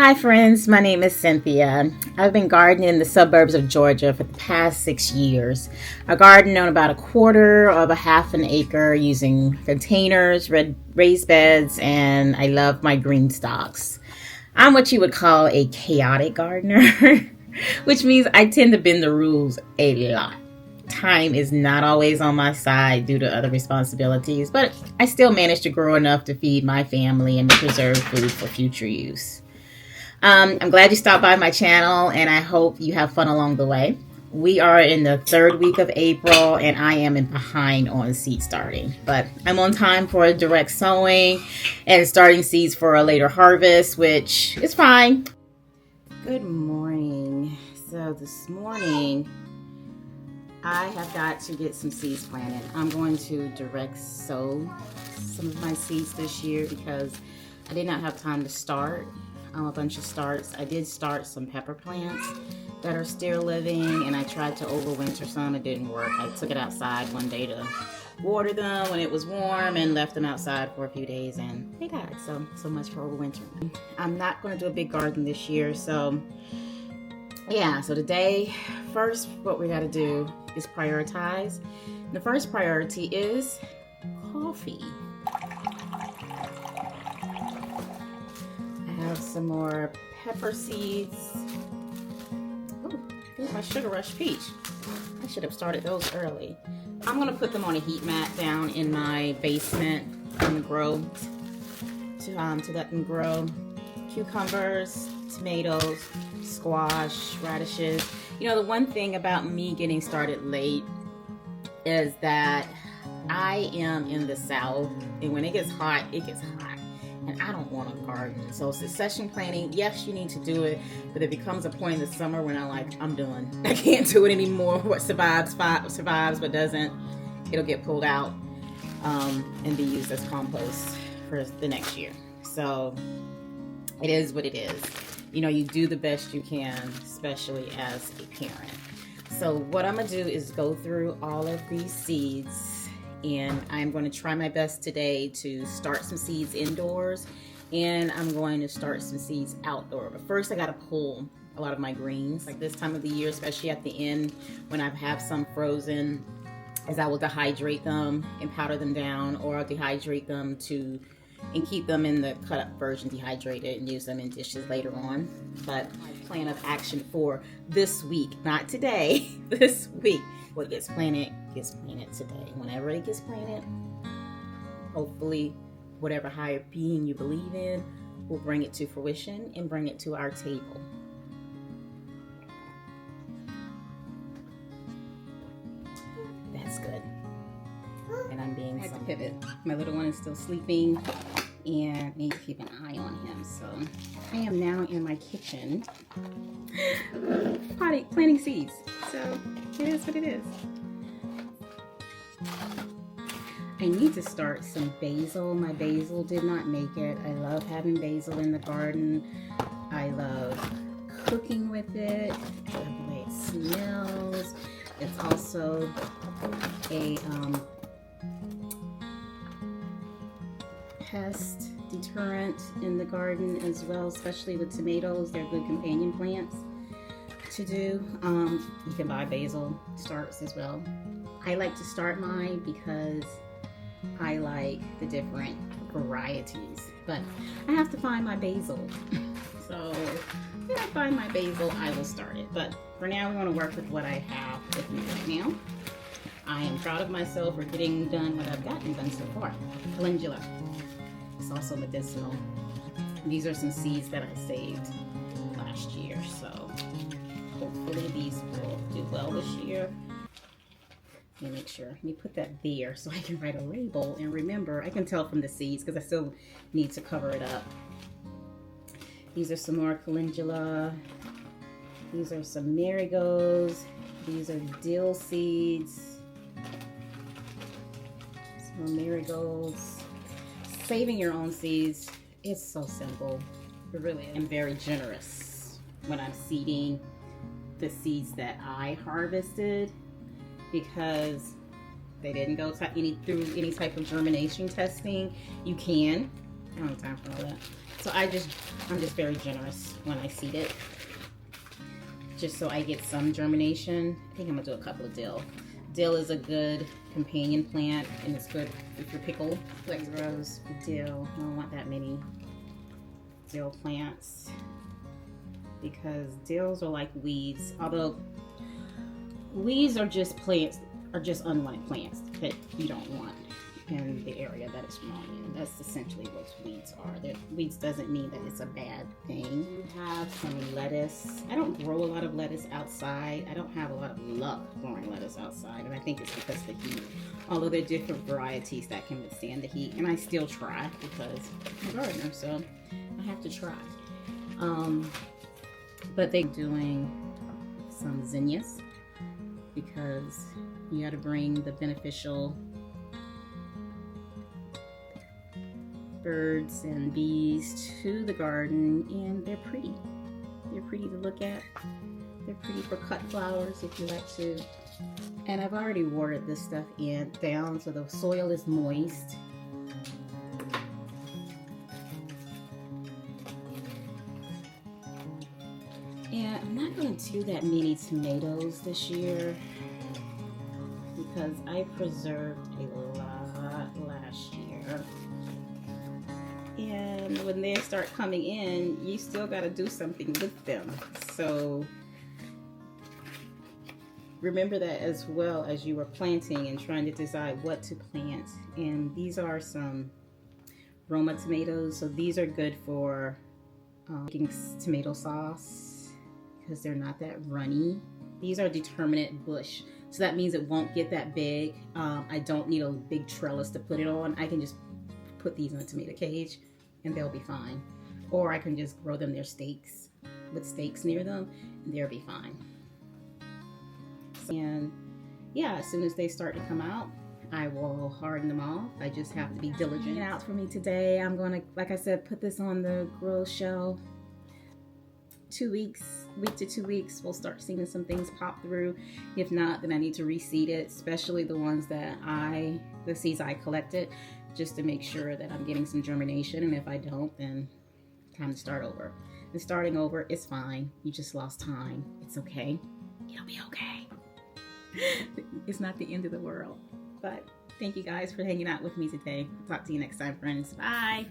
Hi friends, my name is Cynthia. I've been gardening in the suburbs of Georgia for the past 6 years. I garden on about a quarter of a half an acre using containers, raised beds, and I love my green stalks. I'm what you would call a chaotic gardener, which means I tend to bend the rules a lot. Time is not always on my side due to other responsibilities, but I still manage to grow enough to feed my family and to preserve food for future use. I'm glad you stopped by my channel and I hope you have fun along the way. We are in the third week of April and I am behind on seed starting, but I'm on time for a direct sowing and starting seeds for a later harvest, which is fine. Good morning. So this morning I have got to get some seeds planted. I'm going to direct sow some of my seeds this year because I did not have time to start a bunch of starts. I did start some pepper plants that are still living, and I tried to overwinter some. It didn't work. I took it outside one day to water them when it was warm and left them outside for a few days and they died. So much for overwintering. I'm not going to do a big garden this year, so yeah. So today, first what we got to do is prioritize. The first priority is coffee. Have some more pepper seeds. Oh, my Sugar Rush peach. I should have started those early. I'm gonna put them on a heat mat down in my basement and grow to let them grow. Cucumbers, tomatoes, squash, radishes. You know, the one thing about me getting started late is that I am in the South, and when it gets hot, it gets hot. And I don't want to garden. So succession planting, yes, you need to do it, but there becomes a point in the summer when I'm done. I can't do it anymore. What survives, what doesn't, it'll get pulled out and be used as compost for the next year. So it is what it is. You know, you do the best you can, especially as a parent. So what I'm gonna do is go through all of these seeds, and I'm going to try my best today to start some seeds indoors, and I'm going to start some seeds outdoor. But first I got to pull a lot of my greens. Like this time of the year, especially at the end when I have some frozen, as I will dehydrate them and powder them down, or I'll dehydrate them and keep them in the cut up version dehydrated and use them in dishes later on. But my plan of action for this week, not today, this week. What gets planted today. Whenever it gets planted, hopefully whatever higher being you believe in will bring it to fruition and bring it to our table. That's good. And I'm being I had to pivot. My little one is still sleeping and I need to keep an eye on him. So I am now in my kitchen planting seeds. So it is what it is. I need to start some basil. My basil did not make it. I love having basil in the garden. I love cooking with it. I love the way it smells. It's also a pest deterrent in the garden as well, especially with tomatoes. They're good companion plants to do. You can buy basil starts as well. I like to start mine because I like the different varieties, but I have to find my basil. So when I find my basil, I will start it. But for now, we want to work with what I have with me right now. I am proud of myself for getting done what I've gotten done so far. Calendula. It's also medicinal. These are some seeds that I saved last year, so hopefully these will do well this year. Let me make sure. Let me put that there so I can write a label and remember. I can tell from the seeds because I still need to cover it up. These are some more calendula. These are some marigolds. These are dill seeds. Some more marigolds. Saving your own seeds is so simple. It really is. I'm very generous when I'm seeding the seeds that I harvested because they didn't go through any type of germination testing. You can, I don't have time for all that. So I'm just very generous when I seed it, just so I get some germination. I think I'm gonna do a couple of dill. Dill is a good companion plant, and it's good if you're pickle. Like rose, dill. I don't want that many dill plants because dills are like weeds. Although weeds are just plants, are just unwanted plants that you don't want in the area that it's growing in. That's essentially what weeds are. Weeds doesn't mean that it's a bad thing. You have some lettuce. I don't grow a lot of lettuce outside. I don't have a lot of luck growing lettuce outside, and I think it's because of the heat. Although there are different varieties that can withstand the heat, and I still try because I'm a gardener, so I have to try. But they're doing some zinnias because you got to bring the beneficial birds and bees to the garden, and they're pretty. They're pretty to look at. They're pretty for cut flowers if you like to. And I've already watered this stuff down so the soil is moist. And I'm not going to do that many tomatoes this year because I preserved a lot last year. And when they start coming in, you still got to do something with them. So remember that as well as you are planting and trying to decide what to plant. And these are some Roma tomatoes. So these are good for making tomato sauce because they're not that runny. These are determinate bush. So that means it won't get that big. I don't need a big trellis to put it on. I can just put these in a tomato cage and they'll be fine. Or I can just grow them near stakes with stakes near them and they'll be fine. And yeah, as soon as they start to come out, I will harden them off. I just have to be diligent. Out for me today. I'm gonna, like I said, put this on the grow shelf. 2 weeks, week to 2 weeks, we'll start seeing some things pop through. If not, then I need to reseed it, especially the ones that the seeds I collected, just to make sure that I'm getting some germination. And if I don't, then time to start over. And starting over is fine. You just lost time. It's okay. It'll be okay. It's not the end of the world. But thank you guys for hanging out with me today. Talk to you next time, friends. Bye.